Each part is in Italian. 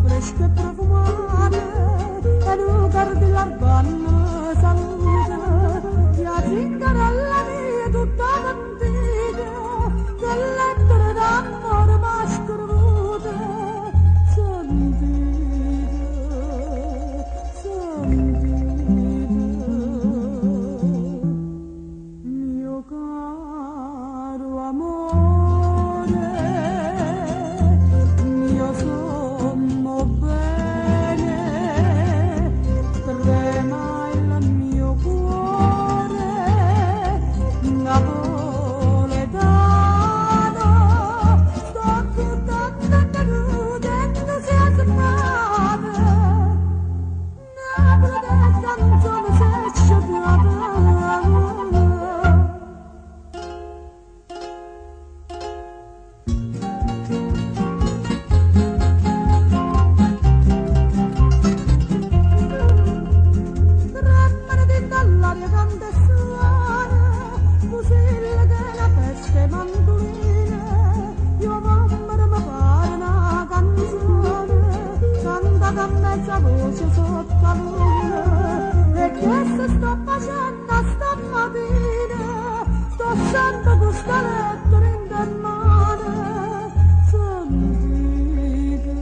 Fresca e profumata e lugar di l'arbanno saluta la zingarella mia tutta antica che lettere d'amore m'ha scorvuta sentite, mio caro amore mio sommo bene trema il mio cuore napoletano sto tutta caduta entusiasmata Napoli che canzone si è sciolta l'aria canta e suona, fucile che la peste mandolina, io mamma mi pare una canzone, cantata a mezza voce sotto la luna, e che se sto facendo stamattina, sto sempre con sta lettera in mano, sentite,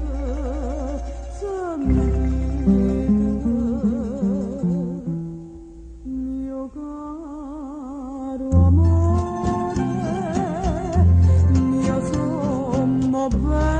mio caro amore, mio sommo bene.